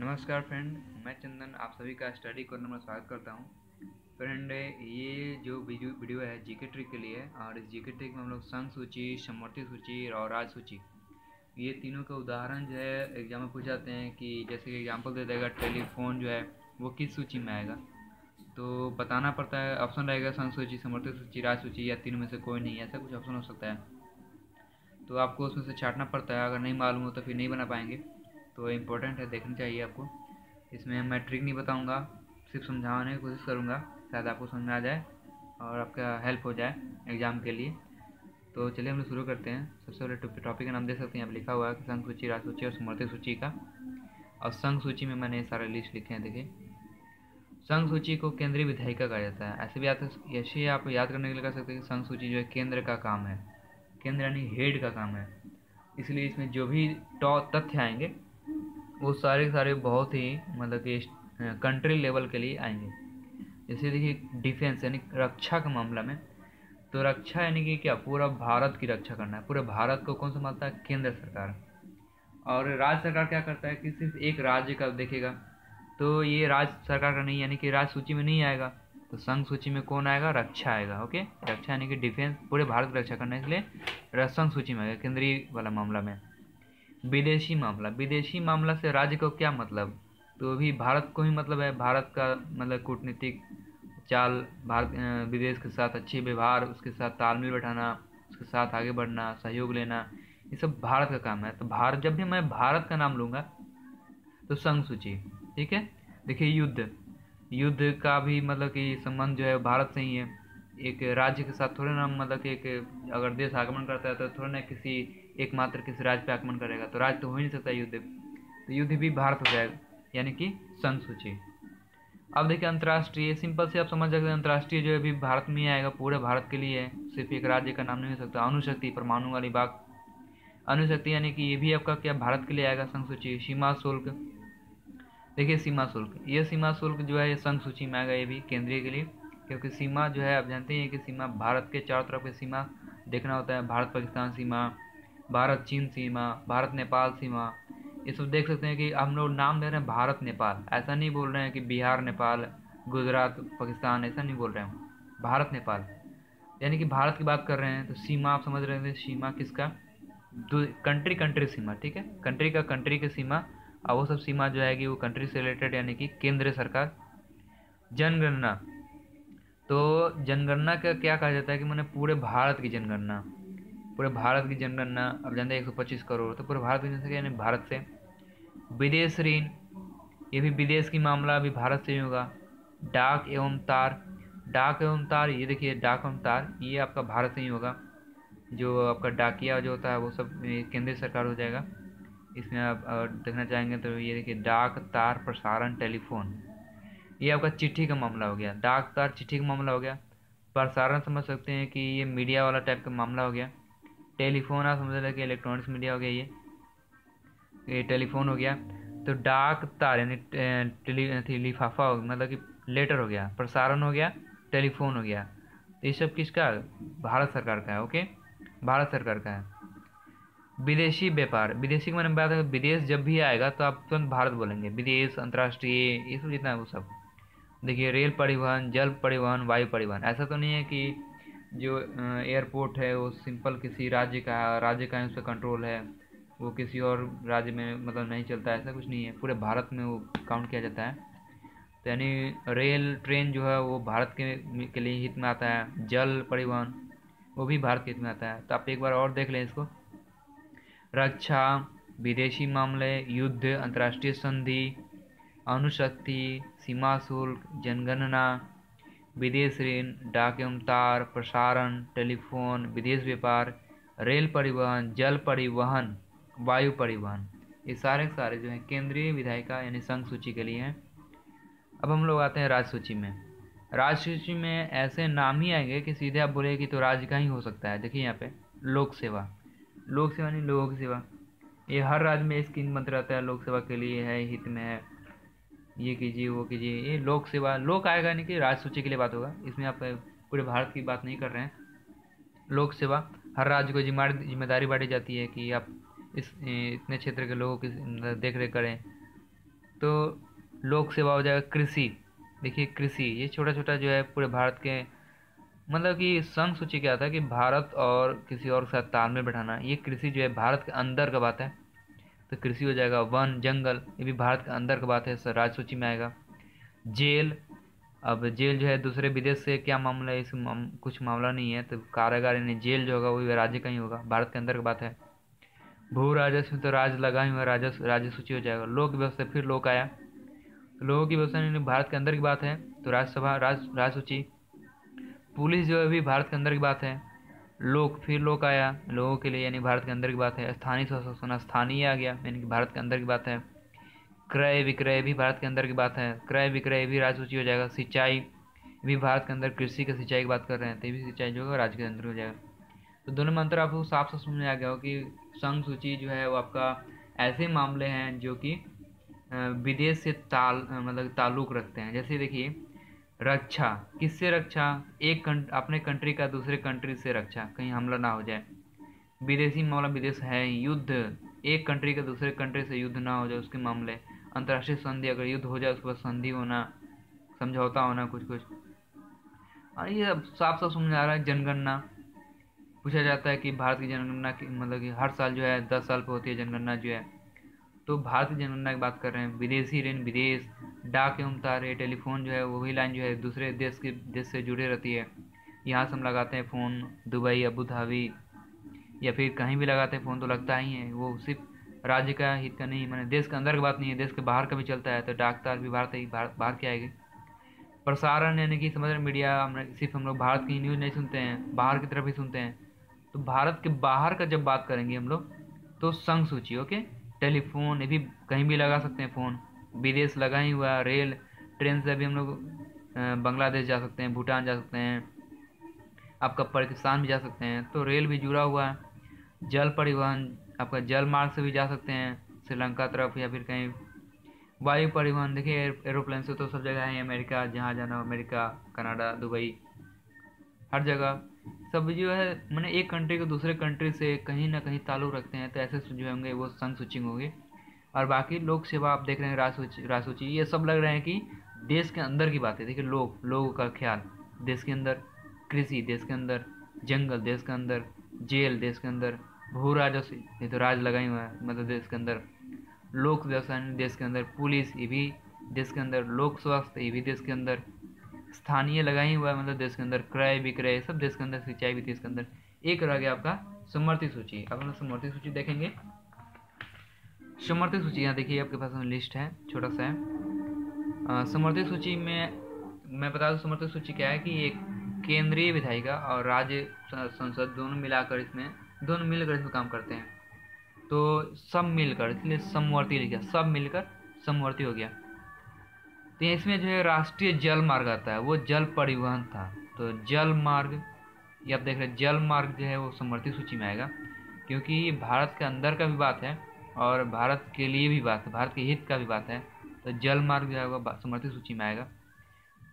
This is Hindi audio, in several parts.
नमस्कार फ्रेंड, मैं चंदन आप सभी का स्टडी कॉर्नर में स्वागत करता हूं। फ्रेंड, ये जो वीडियो है जीके ट्रिक के लिए और इस जीके ट्रिक में हम लोग संघ सूची, समवर्ती सूची और राज सूची ये तीनों के उदाहरण जो है एग्जाम में पूछ जाते हैं कि जैसे कि एग्जाम्पल दे देगा टेलीफोन जो है वो किस सूची में आएगा। तो बताना पड़ता है, ऑप्शन रहेगा संघ सूची, समवर्ती सूची, राज सूची या तीनों में से कोई नहीं, ऐसा कुछ ऑप्शन हो सकता है। तो आपको उसमें से छांटना पड़ता है, अगर नहीं मालूम हो तो फिर नहीं बना पाएंगे। तो इम्पोर्टेंट है, देखनी चाहिए आपको। इसमें मैं ट्रिक नहीं बताऊंगा, सिर्फ समझाने की कोशिश करूंगा, शायद आपको समझ में आ जाए और आपका हेल्प हो जाए एग्ज़ाम के लिए। तो चलिए हम लोग शुरू करते हैं। सबसे पहले टॉपिक का नाम दे सकते हैं, आप लिखा हुआ है कि संघ सूची, राज सूची और समवर्ती सूची का। और संघ सूची में मैंने सारे लिस्ट लिखे हैं, देखिए। संघ सूची को केंद्रीय विधायिका कहा जाता है। ऐसे आप याद करने के लिए कर सकते हैं कि संघ सूची जो है केंद्र का काम है, केंद्र यानी हेड का काम है। इसलिए इसमें जो भी तथ्य आएंगे वो सारे के सारे बहुत ही मतलब कि कंट्री लेवल के लिए आएंगे। जैसे देखिए डिफेंस यानी रक्षा के मामला में, तो रक्षा यानी कि क्या, पूरा भारत की रक्षा करना है। पूरे भारत को कौन संभालता है? केंद्र सरकार। और राज्य सरकार क्या करता है कि सिर्फ एक राज्य का देखेगा, तो ये राज्य सरकार का नहीं, यानी कि राज्य सूची में नहीं आएगा। तो संघ सूची में कौन आएगा? रक्षा आएगा। ओके, रक्षा यानी कि डिफेंस, पूरे भारत की रक्षा करने के लिए संघ सूची में आएगा, केंद्रीय वाला मामला में। विदेशी मामला, विदेशी मामला से राज्य को क्या मतलब? तो भी भारत को ही मतलब है। भारत का मतलब कूटनीतिक चाल, भारत विदेश के साथ अच्छे व्यवहार, उसके साथ तालमेल बैठाना, उसके साथ आगे बढ़ना, सहयोग लेना, ये सब भारत का काम है। तो भारत, जब भी मैं भारत का नाम लूँगा तो संघ सूची, ठीक है। देखिए युद्ध, युद्ध का भी मतलब कि संबंध जो है भारत से ही है। एक राज्य के साथ थोड़े ना, मतलब कि एक अगर देश आक्रमण करता है तो थोड़े ना किसी एकमात्र किसी राज्य पे आक्रमण करेगा, तो राज्य तो हो ही नहीं सकता युद्ध। तो युद्ध भी भारत हो जाएगा, यानी कि संघ सूची। अब देखिए अंतर्राष्ट्रीय, सिंपल से आप समझ सकते हैं, अंतर्राष्ट्रीय जो है भी भारत में ही आएगा, पूरे भारत के लिए है, सिर्फ एक राज्य का नाम नहीं हो सकता। अणुशक्ति, परमाणु वाली बात, अणुशक्ति यानी कि ये भी आपका क्या, भारत के लिए आएगा संघ सूची। सीमा शुल्क, देखिए सीमा शुल्क, ये सीमा शुल्क जो है ये संघ सूची में आएगा, ये भी केंद्रीय के लिए। क्योंकि सीमा जो है आप जानते हैं कि सीमा, भारत के चारों तरफ की सीमा देखना होता है। भारत पाकिस्तान सीमा, भारत चीन सीमा, भारत नेपाल सीमा, ये सब देख सकते हैं कि हम लोग नाम दे रहे हैं भारत नेपाल, ऐसा नहीं बोल रहे हैं कि बिहार नेपाल, गुजरात पाकिस्तान, ऐसा नहीं बोल रहे हैं, भारत नेपाल यानी कि भारत की बात कर रहे हैं। तो सीमा आप समझ रहे हैं, सीमा किसका? कंट्री, कंट्री सीमा, ठीक है, कंट्री का, कंट्री की सीमा। और वो सब सीमा जो है कि वो कंट्री से रिलेटेड, यानी कि केंद्र सरकार। जनगणना, तो जनगणना का क्या कहा जाता है कि मैंने पूरे भारत की जनगणना, पूरे भारत की जनगणना। अब जानते हैं 125 करोड़, तो पूरे भारत की जनसंख्या यानी भारत से। विदेश ऋण, ये भी विदेश की मामला भी भारत से ही होगा। डाक एवं तार, डाक एवं तार, ये देखिए डाक एवं तार, ये आपका भारत से ही होगा। जो आपका डाकिया जो होता है वो सब केंद्रीय सरकार हो जाएगा। इसमें आप देखना चाहेंगे तो ये देखिए डाक, तार, प्रसारण, टेलीफोन, ये आपका चिट्ठी का मामला हो गया। डाक, तार, चिट्ठी का मामला हो गया। प्रसारण समझ सकते हैं कि ये मीडिया वाला टाइप का मामला हो गया। टेलीफोन आप समझ रहे हैं कि इलेक्ट्रॉनिक्स मीडिया हो गया, ये टेलीफोन हो गया। तो डाक, तार यानी लिफाफा हो, मतलब कि लेटर हो गया। प्रसारण हो गया, टेलीफोन हो गया। तो ये सब किसका? भारत सरकार का है। ओके, भारत सरकार का है। विदेशी व्यापार, विदेशी के मैंने बात है, विदेश जब भी आएगा तो आप तुरंत भारत बोलेंगे। विदेश, अंतर्राष्ट्रीय, ये सब जितना है वो सब। देखिए रेल परिवहन, जल परिवहन, वायु परिवहन, ऐसा तो नहीं है कि जो एयरपोर्ट है वो सिंपल किसी राज्य का है, उस पर कंट्रोल है, वो किसी और राज्य में मतलब नहीं चलता है, ऐसा कुछ नहीं है। पूरे भारत में वो काउंट किया जाता है। तो यानी रेल, ट्रेन जो है वो भारत के लिए हित में आता है। जल परिवहन वो भी भारत के हित में आता है। तो आप एक बार और देख लें इसको। रक्षा, विदेशी मामले, युद्ध, अंतर्राष्ट्रीय संधि, अणुशक्ति, सीमा शुल्क, जनगणना, विदेश ऋण, डाक एवं तार, प्रसारण, टेलीफोन, विदेश व्यापार, रेल परिवहन, जल परिवहन, वायु परिवहन, ये सारे के सारे जो हैं केंद्रीय विधायिका यानी संघ सूची के लिए हैं। अब हम लोग आते हैं राज्य सूची में। राज्य सूची में ऐसे नाम ही आएंगे कि सीधे आप बोले कि तो राज्य का ही हो सकता है। देखिए यहाँ पे लोक सेवा, लोक सेवा नहीं, लोगों की सेवा, ये हर राज्य में स्कीम बंद रहता है, लोक सेवा के लिए है, हित में है, ये कीजिए वो कीजिए। ये लोक सेवा, लोक आएगा नहीं कि राज्य सूची के लिए बात होगा, इसमें आप पूरे भारत की बात नहीं कर रहे हैं। लोक सेवा, हर राज्य को जिम्मेदारी बांटी जाती है कि आप इतने क्षेत्र के लोगों की देख रेख करें। तो लोक सेवा हो जाएगा कृषि। देखिए कृषि ये छोटा छोटा जो है पूरे भारत के, मतलब कि संघ सूची क्या था कि भारत और किसी और के साथ तालमेल बैठाना, ये कृषि जो है भारत के अंदर का बात है, तो कृषि हो जाएगा। वन जंगल ये भी भारत के अंदर का बात है, सर राज्य सूची में आएगा। जेल, अब जेल जो है दूसरे विदेश से क्या मामला है, कुछ मामला नहीं है, तो कारागार यानी जेल जो होगा वो भी राज्य का ही होगा, भारत के अंदर की बात है। भू राजस्व तो राज्य लगा ही हुआ, राजस्व राज्य सूची हो जाएगा। लोक व्यवस्था, फिर लोक आया, तो लोगों की व्यवस्था यानी भारत के अंदर की बात है, तो राज्यसभा राज्य सूची। पुलिस जो है भी भारत के अंदर की बात है। लोक, फिर लोक आया लोगों के लिए यानी भारत के अंदर की बात है। स्थानीय स्वशासन, स्थानीय आ गया यानी कि भारत के अंदर की बात है। क्रय विक्रय भी भारत के अंदर की बात है, क्रय विक्रय भी राज्य सूची हो जाएगा। सिंचाई भी भारत के अंदर, कृषि की सिंचाई की बात कर रहे हैं तो ये भी सिंचाई जो है राज्य के अंदर हो जाएगा। तो दोनों में अंतर आपको साफ साफ समझ में आ गया हो कि संघ सूची जो है वो आपका ऐसे मामले हैं जो कि विदेश से मतलब ताल्लुक रखते हैं। जैसे देखिए रक्षा, किससे रक्षा, अपने कंट्री का दूसरे कंट्री से रक्षा, कहीं हमला ना हो जाए। विदेशी मामला, विदेश है। युद्ध, एक कंट्री का दूसरे कंट्री से युद्ध ना हो जाए उसके मामले। अंतर्राष्ट्रीय संधि, अगर युद्ध हो जाए उसके बाद संधि होना, समझौता होना कुछ कुछ। और ये अब साफ साफ समझ आ रहा है। जनगणना पूछा जाता है कि भारत की जनगणना की मतलब कि हर साल जो है 10 साल पर होती है जनगणना जो है, तो भारत की जनगणना की बात कर रहे हैं। विदेशी ऋण, विदेश, डाक एवं तार, टेलीफोन जो है वही लाइन जो है दूसरे देश से जुड़े रहती है। यहाँ से हम लगाते हैं फ़ोन, दुबई, अबू धाबी या फिर कहीं भी लगाते हैं फ़ोन तो लगता ही है। वो सिर्फ राज्य का हित का नहीं, मैंने देश के अंदर की बात नहीं है, देश के बाहर का भी चलता है, तो डाक तार भी बाहर के आएगी। प्रसारण यानी कि समझ रहे मीडिया, सिर्फ हम लोग भारत की न्यूज़ नहीं सुनते हैं, बाहर की तरफ भी सुनते हैं। तो भारत के बाहर का जब बात करेंगे हम लोग तो संघ सूची। ओके, टेलीफोन ये भी कहीं भी लगा सकते हैं फ़ोन, विदेश लगा ही हुआ। रेल, ट्रेन से भी हम लोग बांग्लादेश जा सकते हैं, भूटान जा सकते हैं, आपका पाकिस्तान भी जा सकते हैं, तो रेल भी जुड़ा हुआ है। जल परिवहन, आपका जल मार्ग से भी जा सकते हैं श्रीलंका तरफ या फिर कहीं। वायु परिवहन, देखिए एरोप्लेन से तो सब जगह है, अमेरिका जहाँ जाना हो, अमेरिका, कनाडा, दुबई, हर जगह सब जो है मैंने एक कंट्री को दूसरे कंट्री से कहीं ना कहीं ताल्लुक रखते हैं, तो ऐसे जो होंगे वो संघ सूची होंगे। और बाकी लोक सेवा आप देख रहे हैं राज्य सूची, ये सब लग रहे हैं कि देश के अंदर की बात है। देखिए लोगों का ख्याल देश के अंदर, कृषि देश के अंदर, जंगल देश के अंदर, जेल देश के अंदर, भू राजस्व ये तो राज लगा ही हुआ है मतलब देश के अंदर, लोक व्यवसाय देश के अंदर, पुलिस ये भी देश के अंदर, लोक स्वास्थ्य ये भी देश के अंदर, स्थानीय लगा ही हुआ है मतलब देश के अंदर, क्रय विक्रय सब देश के अंदर, सिंचाई भी देश के अंदर। एक रह गया आपका समवर्ती सूची। अब हम लोग समवर्ती सूची देखेंगे। समवर्ती सूची यहाँ देखिए आपके पास में लिस्ट है, छोटा सा है। समवर्ती सूची में मैं बता दूं समवर्ती सूची क्या है कि एक केंद्रीय विधायिका और राज्य संसद दोनों मिलकर इसमें काम करते हैं, तो सब मिलकर, इसलिए समवर्ती लिखा, सब मिलकर समवर्ती हो गया। तो इसमें जो है राष्ट्रीय जल मार्ग आता है, वो जल परिवहन था, तो जल मार्ग ये आप देख रहे हैं, जल मार्ग जो है वो समवर्ती सूची में आएगा, क्योंकि ये भारत के अंदर का भी बात है और भारत के लिए भी बात है, भारत के हित का भी बात है, तो जल मार्ग जो है वो समवर्ती सूची में आएगा।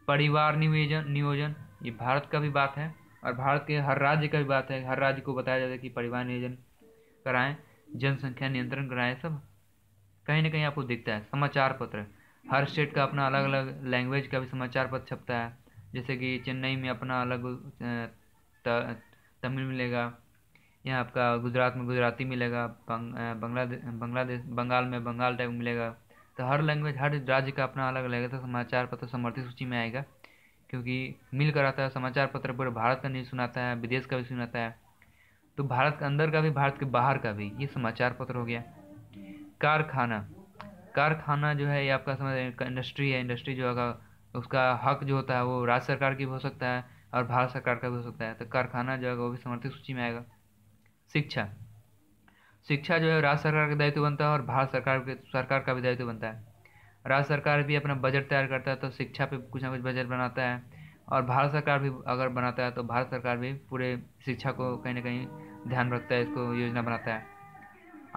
परिवार नियोजन ये भारत का भी बात है और भारत के हर राज्य का भी बात है, हर राज्य को बताया जाता है कि परिवार नियोजन कराएं, जनसंख्या नियंत्रण कराएं, सब कहीं ना कहीं आपको दिखता है। समाचार पत्र, हर स्टेट का अपना अलग अलग लैंग्वेज का भी समाचार पत्र छपता है, जैसे कि चेन्नई में अपना अलग तमिल मिलेगा, यहाँ आपका गुजरात में गुजराती मिलेगा, बंगाल में बंगाल टाइप मिलेगा, तो हर लैंग्वेज हर राज्य का अपना अलग लगेगा। तो समाचार पत्र समवर्ती सूची में आएगा क्योंकि मिल कर आता है। समाचार पत्र पूरे भारत का न्यूज़ सुनाता है, विदेश का भी सुनाता है, तो भारत के अंदर का भी भारत के बाहर का भी, ये समाचार पत्र हो गया। कारखाना जो है ये आपका समझ इंडस्ट्री है, इंडस्ट्री जो होगा उसका हक जो होता है वो राज्य सरकार की भी हो सकता है और भारत सरकार का भी हो सकता है, तो कारखाना जो है वो भी समवर्ती सूची में आएगा। शिक्षा जो है राज्य सरकार का दायित्व बनता है और भारत सरकार का भी दायित्व बनता है। राज्य सरकार भी अपना बजट तैयार करता है तो शिक्षा पे कुछ ना कुछ बजट बनाता है, और भारत सरकार भी अगर बनाता है तो भारत सरकार भी पूरे शिक्षा को कहीं ना कहीं ध्यान रखता है, इसको योजना बनाता है।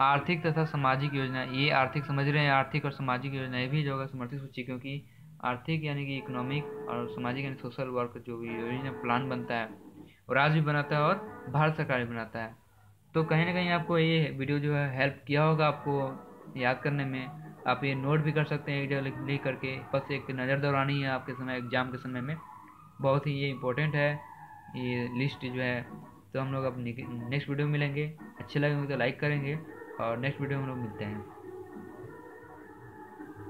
आर्थिक तथा सामाजिक योजना, ये आर्थिक समझ रहे हैं, आर्थिक और सामाजिक योजनाएं भी जो होगा समवर्ती सूची, क्योंकि आर्थिक यानी कि इकोनॉमिक और सामाजिक यानी सोशल वर्क जो भी योजना प्लान बनता है वो राज्य भी बनाता है और भारत सरकार भी बनाता है। तो कहीं ना कहीं आपको ये वीडियो जो है हेल्प किया होगा आपको याद करने में, आप ये नोट भी कर सकते हैं एक जगह लिख करके, बस एक नज़र दौड़ानी है आपके समय, एग्ज़ाम के समय में। बहुत ही ये इम्पोर्टेंट है ये लिस्ट जो है। तो हम लोग अब नेक्स्ट वीडियो में मिलेंगे। अच्छे लगे होंगे तो लाइक करेंगे, और नेक्स्ट वीडियो में हम लोग मिलते हैं।